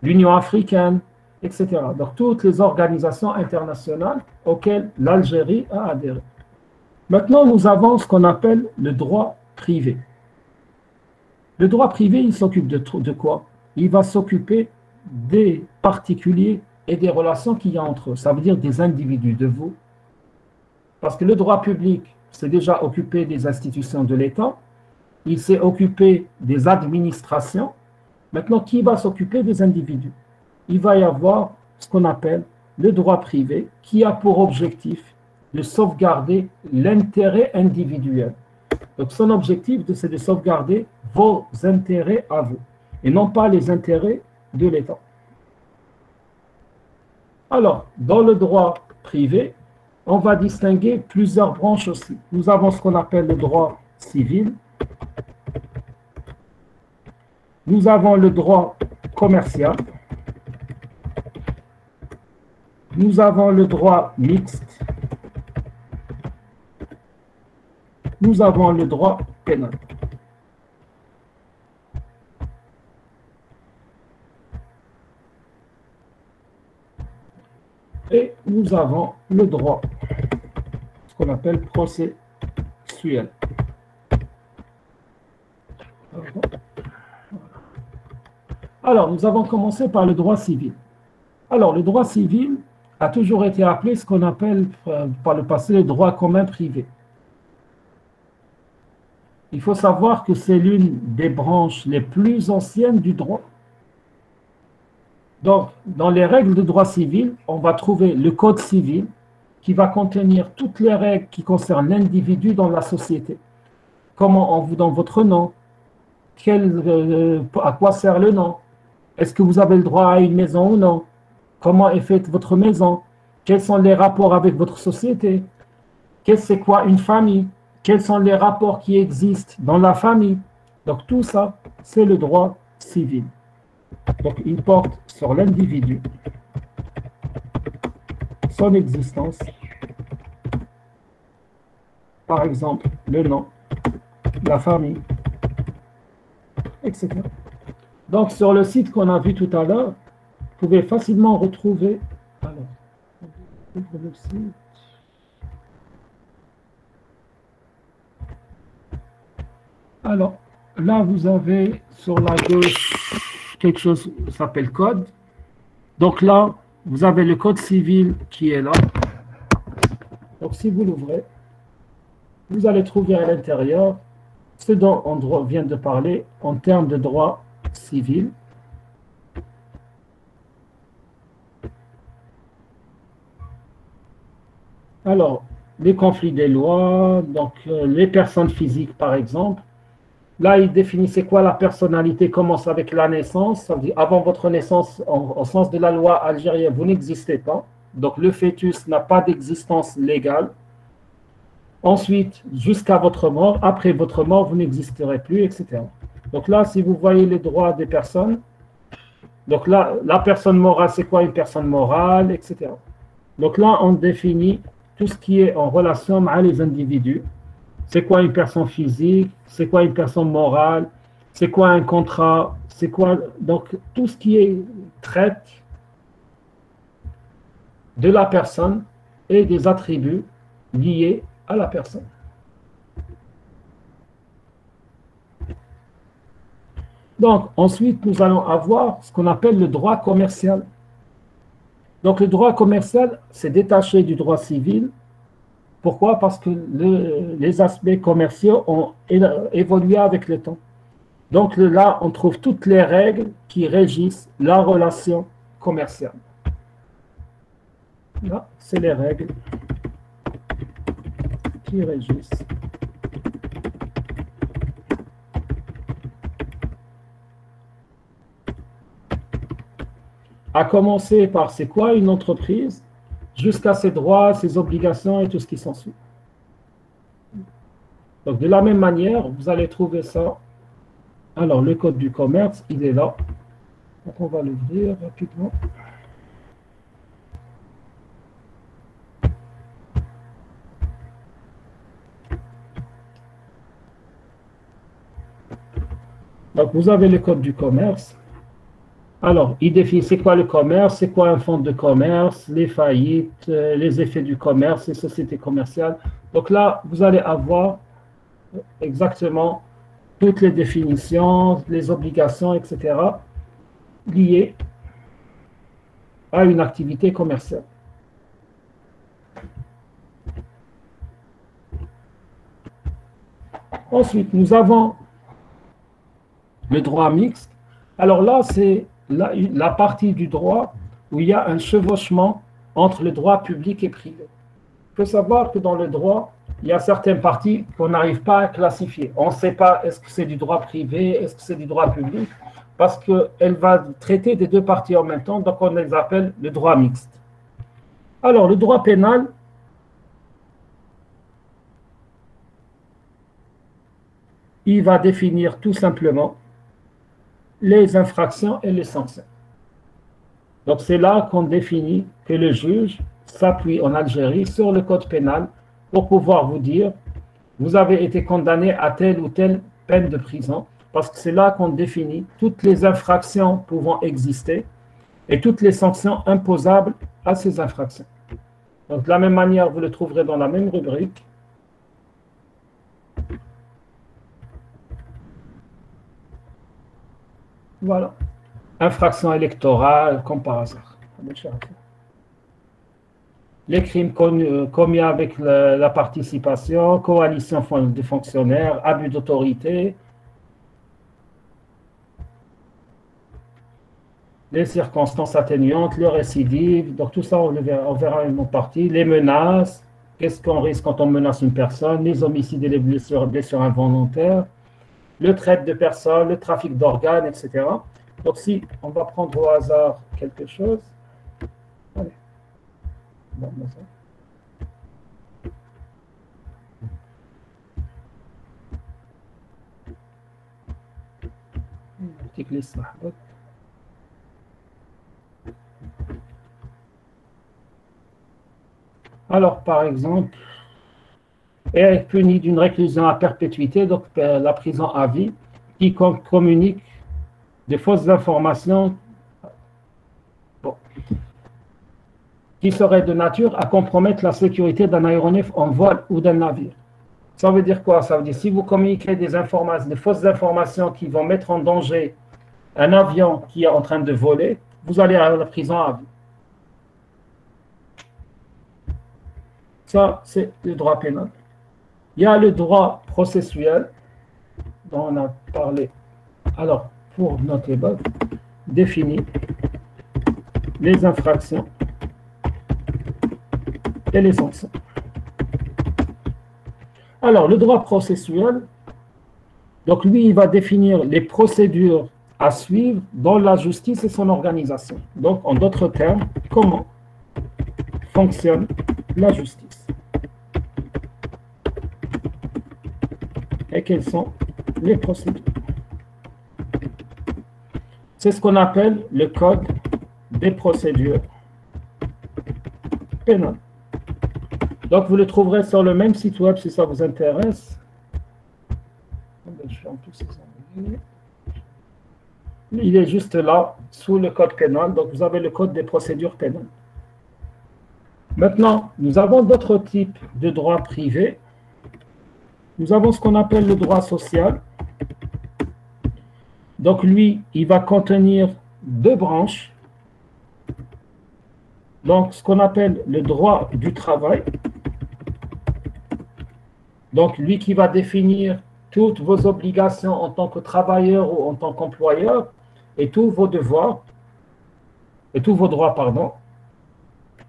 L'Union africaine, etc. Donc, toutes les organisations internationales auxquelles l'Algérie a adhéré. Maintenant, nous avons ce qu'on appelle le droit privé. Le droit privé, il s'occupe de quoi? Il va s'occuper des particuliers et des relations qu'il y a entre eux. Ça veut dire des individus, de vous. Parce que le droit public, s'est déjà occupé des institutions de l'État, il s'est occupé des administrations. Maintenant, qui va s'occuper des individus? Il va y avoir ce qu'on appelle le droit privé, qui a pour objectif de sauvegarder l'intérêt individuel. Donc, son objectif, c'est de sauvegarder vos intérêts à vous, et non pas les intérêts de l'État. Alors, dans le droit privé, on va distinguer plusieurs branches aussi. Nous avons ce qu'on appelle le droit civil. Nous avons le droit commercial. Nous avons le droit mixte. Nous avons le droit pénal. Et nous avons le droit, ce qu'on appelle processuel. Alors, nous avons commencé par le droit civil. Alors, le droit civil a toujours été appelé ce qu'on appelle par le passé le droit commun privé. Il faut savoir que c'est l'une des branches les plus anciennes du droit. Donc, dans les règles de droit civil, on va trouver le code civil qui va contenir toutes les règles qui concernent l'individu dans la société. Comment on vous donne votre nom? À quoi sert le nom? Est-ce que vous avez le droit à une maison ou non? Comment est faite votre maison? Quels sont les rapports avec votre société? C'est quoi une famille? Quels sont les rapports qui existent dans la famille? Donc tout ça, c'est le droit civil. Donc il porte sur l'individu, son existence, par exemple le nom, la famille, etc. Donc sur le site qu'on a vu tout à l'heure, vous pouvez facilement retrouver. Alors, on ouvre le site. Alors, là, vous avez sur la gauche quelque chose qui s'appelle code. Donc là, vous avez le code civil qui est là. Donc, si vous l'ouvrez, vous allez trouver à l'intérieur ce dont on vient de parler en termes de droit civil. Alors, les conflits des lois, donc les personnes physiques, par exemple. Là, il définit c'est quoi la personnalité, commence avec la naissance. Ça veut dire avant votre naissance, au sens de la loi algérienne, vous n'existez pas. Donc, le fœtus n'a pas d'existence légale. Ensuite, jusqu'à votre mort, après votre mort, vous n'existerez plus, etc. Donc là, si vous voyez les droits des personnes, donc là, la personne morale, c'est quoi une personne morale, etc. Donc là, on définit tout ce qui est en relation avec les individus. C'est quoi une personne physique? C'est quoi une personne morale? C'est quoi un contrat? C'est quoi donc tout ce qui traite de la personne et des attributs liés à la personne. Donc ensuite, nous allons avoir ce qu'on appelle le droit commercial. Donc le droit commercial, c'est détaché du droit civil. Pourquoi? Parce que les aspects commerciaux ont évolué avec le temps. Donc là, on trouve toutes les règles qui régissent la relation commerciale. Là, c'est les règles qui régissent. À commencer par c'est quoi une entreprise, jusqu'à ses droits, ses obligations et tout ce qui s'ensuit. Donc, de la même manière, vous allez trouver ça. Alors, le code du commerce, il est là. Donc, on va l'ouvrir rapidement. Donc, vous avez le code du commerce. Alors, il définit c'est quoi le commerce, c'est quoi un fonds de commerce, les faillites, les effets du commerce, les sociétés commerciales. Donc là, vous allez avoir exactement toutes les définitions, les obligations, etc. liées à une activité commerciale. Ensuite, nous avons le droit mixte. Alors là, c'est la partie du droit où il y a un chevauchement entre le droit public et privé. Il faut savoir que dans le droit, il y a certaines parties qu'on n'arrive pas à classifier. On ne sait pas est-ce que c'est du droit privé, est-ce que c'est du droit public, parce qu'elle va traiter des deux parties en même temps, donc on les appelle le droit mixte. Alors, le droit pénal, il va définir tout simplement les infractions et les sanctions. Donc, c'est là qu'on définit que le juge s'appuie en Algérie sur le code pénal pour pouvoir vous dire, vous avez été condamné à telle ou telle peine de prison, parce que c'est là qu'on définit toutes les infractions pouvant exister et toutes les sanctions imposables à ces infractions. Donc, de la même manière, vous le trouverez dans la même rubrique. Voilà. Infraction électorale, comme par hasard. Les crimes commis avec la participation, coalition de fonctionnaires, abus d'autorité, les circonstances atténuantes, le récidive, donc tout ça on verra une partie, les menaces, qu'est-ce qu'on risque quand on menace une personne, les homicides et les blessures involontaires, le traite de personnes, le trafic d'organes, etc. Donc si on va prendre au hasard quelque chose, allez. Bon, petit glissement. Alors, par exemple, est puni d'une réclusion à perpétuité, donc la prison à vie, qui communique de fausses informations qui seraient de nature à compromettre la sécurité d'un aéronef en vol ou d'un navire. Ça veut dire quoi? Ça veut dire si vous communiquez des fausses informations qui vont mettre en danger un avion qui est en train de voler, vous allez à la prison à vie. Ça, c'est le droit pénal. Il y a le droit processuel dont on a parlé. Alors, pour notre débat, définir les infractions et les sanctions. Alors, le droit processuel, donc lui, il va définir les procédures à suivre dans la justice et son organisation. Donc, en d'autres termes, comment fonctionne la justice. Et quelles sont les procédures. C'est ce qu'on appelle le code des procédures pénales. Donc, vous le trouverez sur le même site web si ça vous intéresse. Il est juste là, sous le code pénal. Donc, vous avez le code des procédures pénales. Maintenant, nous avons d'autres types de droits privés. Nous avons ce qu'on appelle le droit social. Donc, lui, il va contenir deux branches. Donc, ce qu'on appelle le droit du travail. Donc, lui qui va définir toutes vos obligations en tant que travailleur ou en tant qu'employeur et tous vos devoirs, et tous vos droits, pardon.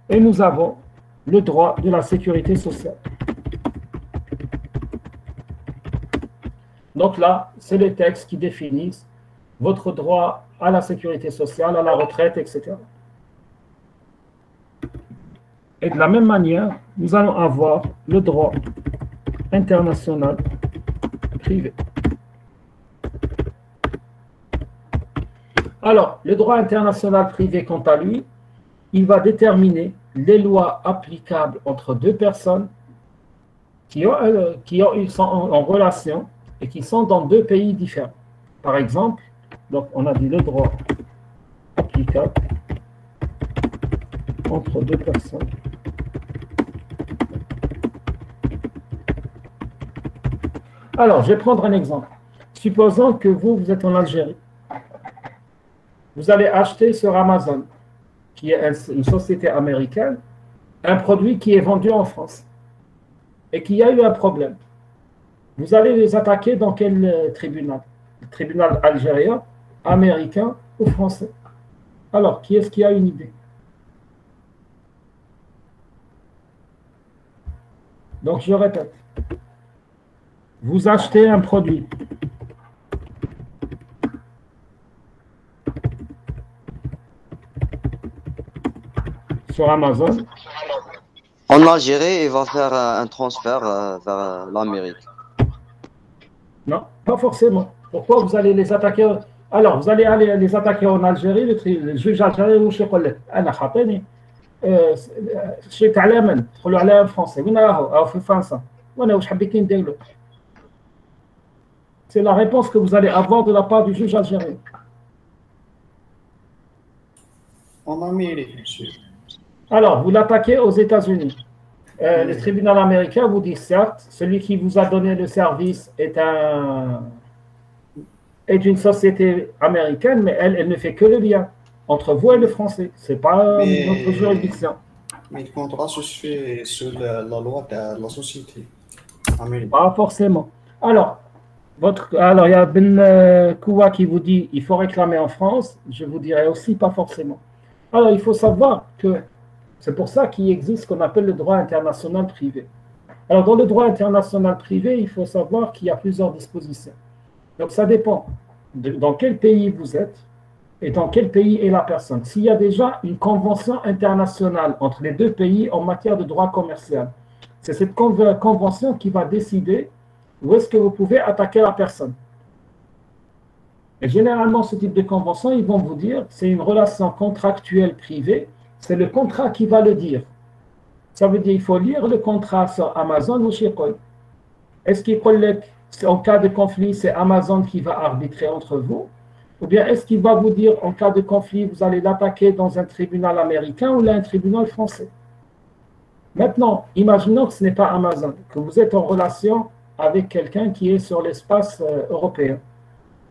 Et nous avons le droit de la sécurité sociale. Donc là, c'est les textes qui définissent votre droit à la sécurité sociale, à la retraite, etc. Et de la même manière, nous allons avoir le droit international privé. Alors, le droit international privé, quant à lui, il va déterminer les lois applicables entre deux personnes qui sont en relation et qui sont dans deux pays différents. Par exemple, donc on a dit le droit applicable entre deux personnes Alors, je vais prendre un exemple. Supposons que vous êtes en Algérie. Vous allez acheter sur Amazon, qui est une société américaine, un produit qui est vendu en France et qui a eu un problème. Vous allez les attaquer dans quel tribunal? Le tribunal algérien, américain ou français? Alors, qui est-ce qui a une idée? Donc, je répète. Vous achetez un produit. Sur Amazon. En Algérie, il va faire un transfert vers l'Amérique. Non, pas forcément. Pourquoi vous allez les attaquer? Alors, vous allez aller les attaquer en Algérie, le juge algérien ou chez Collet. أنا خاطيني شيك على من؟ تدخلوا على فرنسي. وين راهو؟ راهو في فرنسا. وانا واش حبيتي ندير له؟ C'est la réponse que vous allez avoir de la part du juge algérien. En Amérique, monsieur. Alors, vous l'attaquez aux États-Unis. Le tribunal américain vous dit certes, celui qui vous a donné le service est une société américaine, mais elle ne fait que le lien entre vous et le français. Ce n'est pas notre juridiction. Mais le contrat se fait sur la loi de la société américaine. Pas forcément. Alors, il y a Ben Koua qui vous dit il faut réclamer en France. Je vous dirais aussi pas forcément. Alors, il faut savoir que c'est pour ça qu'il existe ce qu'on appelle le droit international privé. Alors, dans le droit international privé, il faut savoir qu'il y a plusieurs dispositions. Donc, ça dépend dans quel pays vous êtes et dans quel pays est la personne. S'il y a déjà une convention internationale entre les deux pays en matière de droit commercial, c'est cette convention qui va décider où est-ce que vous pouvez attaquer la personne. Et généralement, ce type de convention, ils vont vous dire c'est une relation contractuelle privée. C'est le contrat qui va le dire. Ça veut dire qu'il faut lire le contrat sur Amazon ou chez Koy. Est-ce qu'il collecte, en cas de conflit, c'est Amazon qui va arbitrer entre vous? Ou bien est-ce qu'il va vous dire, en cas de conflit, vous allez l'attaquer dans un tribunal américain ou là un tribunal français? Maintenant, imaginons que ce n'est pas Amazon, que vous êtes en relation avec quelqu'un qui est sur l'espace européen.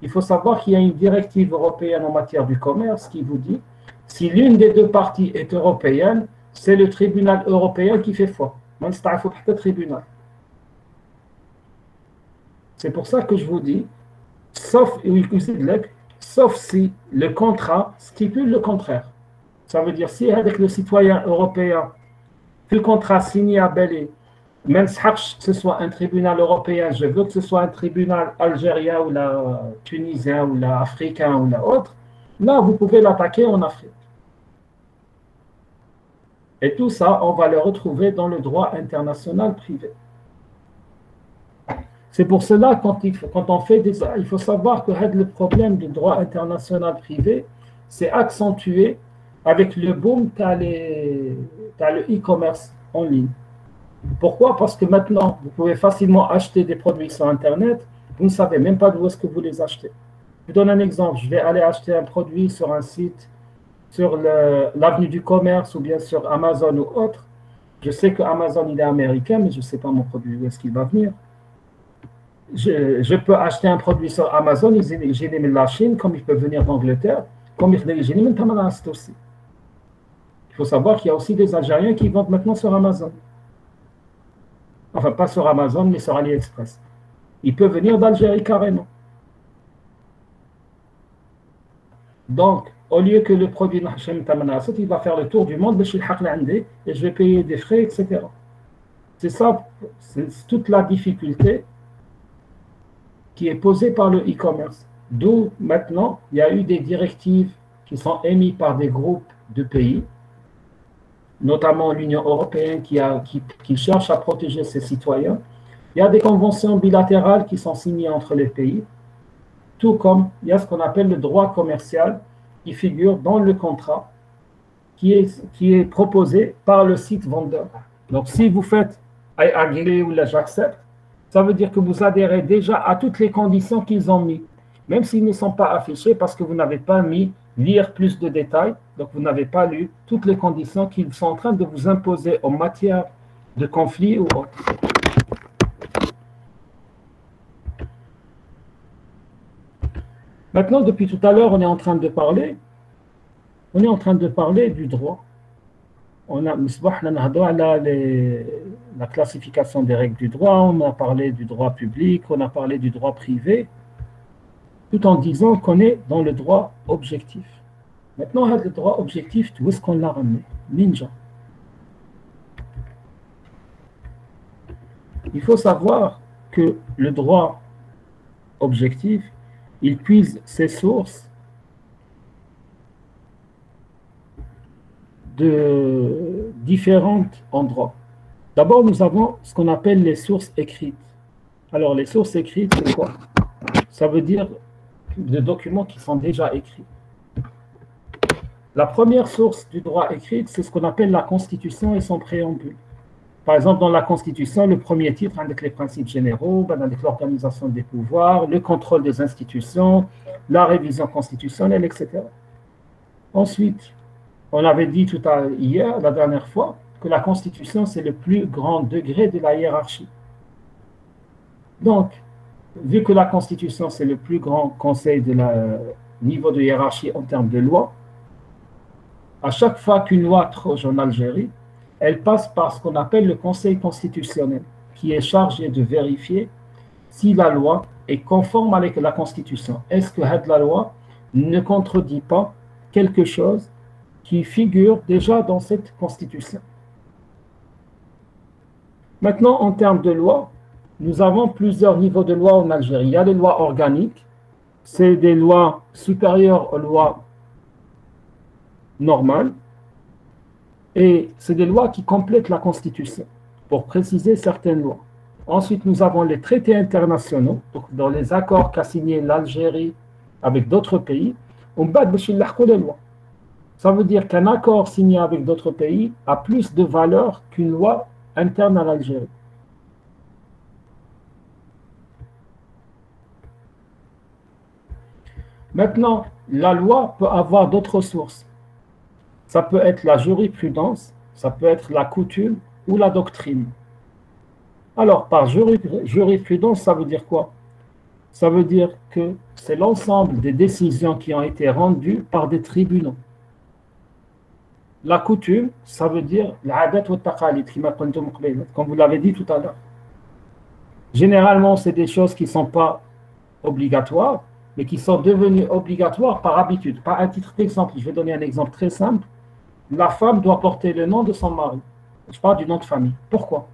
Il faut savoir qu'il y a une directive européenne en matière du commerce qui vous dit si l'une des deux parties est européenne, c'est le tribunal européen qui fait foi. C'est pour ça que je vous dis, sauf si le contrat stipule le contraire. Ça veut dire si avec le citoyen européen, le contrat signé à Bélé, même si ce soit un tribunal européen, je veux que ce soit un tribunal algérien ou la tunisien ou la africain ou la autre, là vous pouvez l'attaquer en Afrique. Et tout ça, on va le retrouver dans le droit international privé. C'est pour cela, quand on fait il faut savoir que le problème du droit international privé, c'est accentué avec le boom, tu as le e-commerce en ligne. Pourquoi? Parce que maintenant, vous pouvez facilement acheter des produits sur Internet, vous ne savez même pas d'où est-ce que vous les achetez. Je vous donne un exemple, je vais aller acheter un produit sur un site, sur l'avenue du commerce ou bien sur Amazon ou autre. Je sais que Amazon il est américain, mais je ne sais pas mon produit, où est-ce qu'il va venir. Je peux acheter un produit sur Amazon, j'ai de la Chine, comme il peut venir d'Angleterre, comme il peut aussi. Il faut savoir qu'il y a aussi des Algériens qui vendent maintenant sur Amazon. Enfin, pas sur Amazon, mais sur AliExpress. Il peut venir d'Algérie carrément. Donc, au lieu que le produit il va faire le tour du monde, et je vais payer des frais, etc. C'est ça, c'est toute la difficulté qui est posée par le e-commerce. D'où maintenant, il y a eu des directives qui sont émises par des groupes de pays, notamment l'Union européenne qui cherche à protéger ses citoyens. Il y a des conventions bilatérales qui sont signées entre les pays, tout comme il y a ce qu'on appelle le droit commercial qui figure dans le contrat qui est proposé par le site vendeur. Donc, si vous faites « I agree » ou « j'accepte », ça veut dire que vous adhérez déjà à toutes les conditions qu'ils ont mis, même s'ils ne sont pas affichés parce que vous n'avez pas mis « lire plus de détails », donc vous n'avez pas lu toutes les conditions qu'ils sont en train de vous imposer en matière de conflit ou autre. Maintenant, depuis tout à l'heure, on est en train de parler du droit. on a la classification des règles du droit, on a parlé du droit public, on a parlé du droit privé, tout en disant qu'on est dans le droit objectif. Maintenant, le droit objectif, où est-ce qu'on l'a ramené? Ninja. Il faut savoir que le droit objectif, il puise ses sources de différents endroits. D'abord, nous avons ce qu'on appelle les sources écrites. Alors, les sources écrites, c'est quoi? Ça veut dire des documents qui sont déjà écrits. La première source du droit écrit, c'est ce qu'on appelle la Constitution et son préambule. Par exemple, dans la Constitution, le premier titre, avec les principes généraux, avec l'organisation des pouvoirs, le contrôle des institutions, la révision constitutionnelle, etc. Ensuite, on avait dit hier, la dernière fois, que la Constitution, c'est le plus grand degré de la hiérarchie. Donc, vu que la Constitution, c'est le plus grand conseil de niveau de hiérarchie en termes de loi, à chaque fois qu'une loi troge en Algérie, elle passe par ce qu'on appelle le Conseil constitutionnel, qui est chargé de vérifier si la loi est conforme avec la Constitution. Est-ce que la loi ne contredit pas quelque chose qui figure déjà dans cette Constitution? Maintenant, en termes de loi, nous avons plusieurs niveaux de loi en Algérie. Il y a les lois organiques, c'est des lois supérieures aux lois normales, et c'est des lois qui complètent la Constitution, pour préciser certaines lois. Ensuite, nous avons les traités internationaux, donc dans les accords qu'a signé l'Algérie avec d'autres pays, on bat les lois. Ça veut dire qu'un accord signé avec d'autres pays a plus de valeur qu'une loi interne à l'Algérie. Maintenant, la loi peut avoir d'autres sources. Ça peut être la jurisprudence, ça peut être la coutume ou la doctrine. Alors, par jurisprudence, ça veut dire quoi? Ça veut dire que c'est l'ensemble des décisions qui ont été rendues par des tribunaux. La coutume, ça veut dire l'adat wa taqalid, comme vous l'avez dit tout à l'heure. Généralement, c'est des choses qui ne sont pas obligatoires, mais qui sont devenues obligatoires par habitude. Par un titre d'exemple, je vais donner un exemple très simple. La femme doit porter le nom de son mari. Je parle du nom de famille. Pourquoi?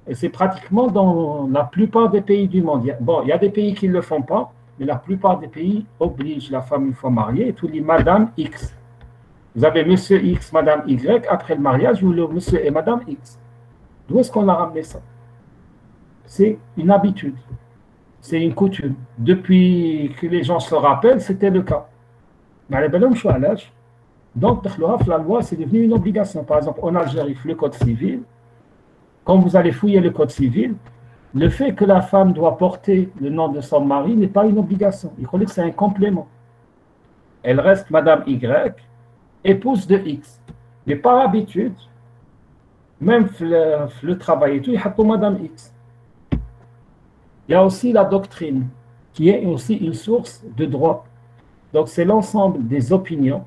Et c'est pratiquement dans la plupart des pays du monde. Il y a des pays qui ne le font pas, mais la plupart des pays obligent la femme une fois mariée et tout dit Madame X. Vous avez Monsieur X, Madame Y, après le mariage, ou le Monsieur et Madame X. D'où est-ce qu'on a ramené ça? C'est une habitude, c'est une coutume. Depuis que les gens se rappellent, c'était le cas. Mais donc, la loi, c'est devenu une obligation. Par exemple, en Algérie, le code civil, quand vous allez fouiller le code civil, le fait que la femme doit porter le nom de son mari n'est pas une obligation. Il connaît que c'est un complément. Elle reste Madame Y, épouse de X. Mais par habitude, même le travail et tout, il y a Madame X. Il y a aussi la doctrine, qui est aussi une source de droit. Donc, c'est l'ensemble des opinions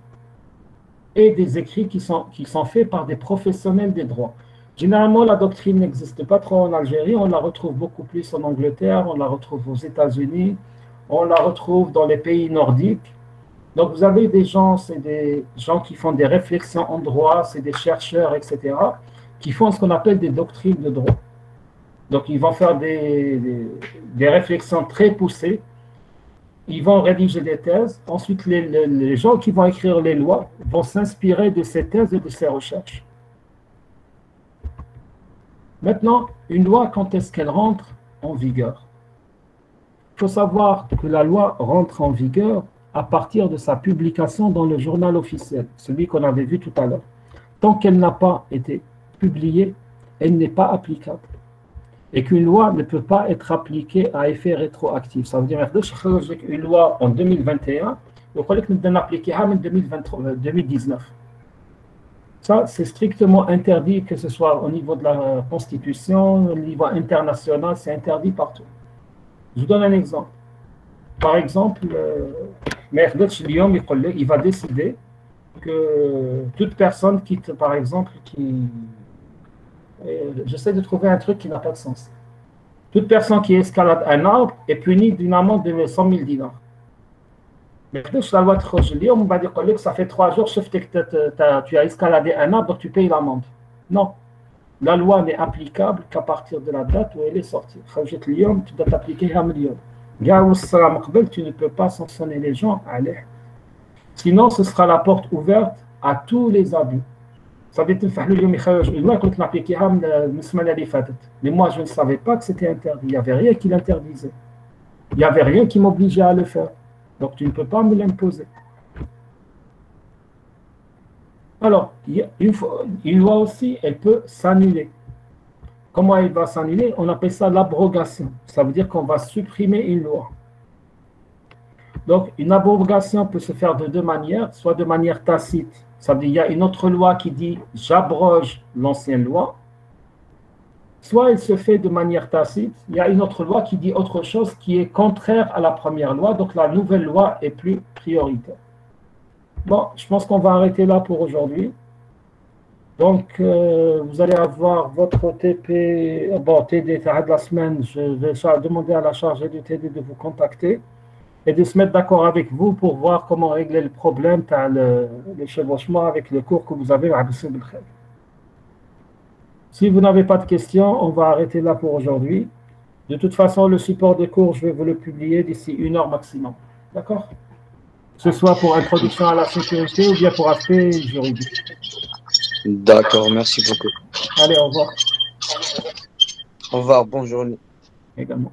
et des écrits qui sont faits par des professionnels des droits. Généralement, la doctrine n'existe pas trop en Algérie, on la retrouve beaucoup plus en Angleterre, on la retrouve aux États-Unis, on la retrouve dans les pays nordiques. Donc, vous avez des gens, c'est des gens qui font des réflexions en droit, c'est des chercheurs, etc., qui font ce qu'on appelle des doctrines de droit. Donc, ils vont faire des réflexions très poussées. Ils vont rédiger des thèses. Ensuite, les gens qui vont écrire les lois vont s'inspirer de ces thèses et de ces recherches. Maintenant, une loi, quand est-ce qu'elle rentre en vigueur? Il faut savoir que la loi rentre en vigueur à partir de sa publication dans le journal officiel, celui qu'on avait vu tout à l'heure. Tant qu'elle n'a pas été publiée, elle n'est pas applicable. Et qu'une loi ne peut pas être appliquée à effet rétroactif. Ça veut dire une loi en 2021, il faut que nous l'appliquions en 2019. Ça, c'est strictement interdit, que ce soit au niveau de la Constitution, au niveau international, c'est interdit partout. Je vous donne un exemple. Par exemple, il va décider que toute personne qui, par exemple, j'essaie de trouver un truc qui n'a pas de sens. Toute personne qui escalade un arbre est punie d'une amende de 100 000 dinars. Mais la loi on va dire que ça fait 3 jours que tu as escaladé un arbre, donc tu payes l'amende. Non. La loi n'est applicable qu'à partir de la date où elle est sortie. Tu dois t'appliquer à million. Tu ne peux pas sanctionner les gens. Allez. Sinon, ce sera la porte ouverte à tous les abus. Ça veut dire mais moi, je ne savais pas que c'était interdit. Il n'y avait rien qui l'interdisait. Il n'y avait rien qui m'obligeait à le faire. Donc, tu ne peux pas me l'imposer. Alors, une loi aussi, elle peut s'annuler. Comment elle va s'annuler? On appelle ça l'abrogation. Ça veut dire qu'on va supprimer une loi. Donc, une abrogation peut se faire de deux manières, soit de manière tacite. Ça veut dire qu'il y a une autre loi qui dit « j'abroge l'ancienne loi », soit elle se fait de manière tacite. Il y a une autre loi qui dit autre chose qui est contraire à la première loi, donc la nouvelle loi est plus prioritaire. Bon, je pense qu'on va arrêter là pour aujourd'hui. Donc, vous allez avoir votre TD de la semaine. Je vais demander à la chargée du TD de vous contacter et de se mettre d'accord avec vous pour voir comment régler le problème, le chevauchement avec le cours que vous avez à Abdel Khel. Si vous n'avez pas de questions, on va arrêter là pour aujourd'hui. De toute façon, le support des cours, je vais vous le publier d'ici 1 heure maximum. D'accord? Que ce soit pour introduction à la sécurité ou bien pour aspect juridique. D'accord, merci beaucoup. Allez, au revoir. Au revoir, bonne journée. Également.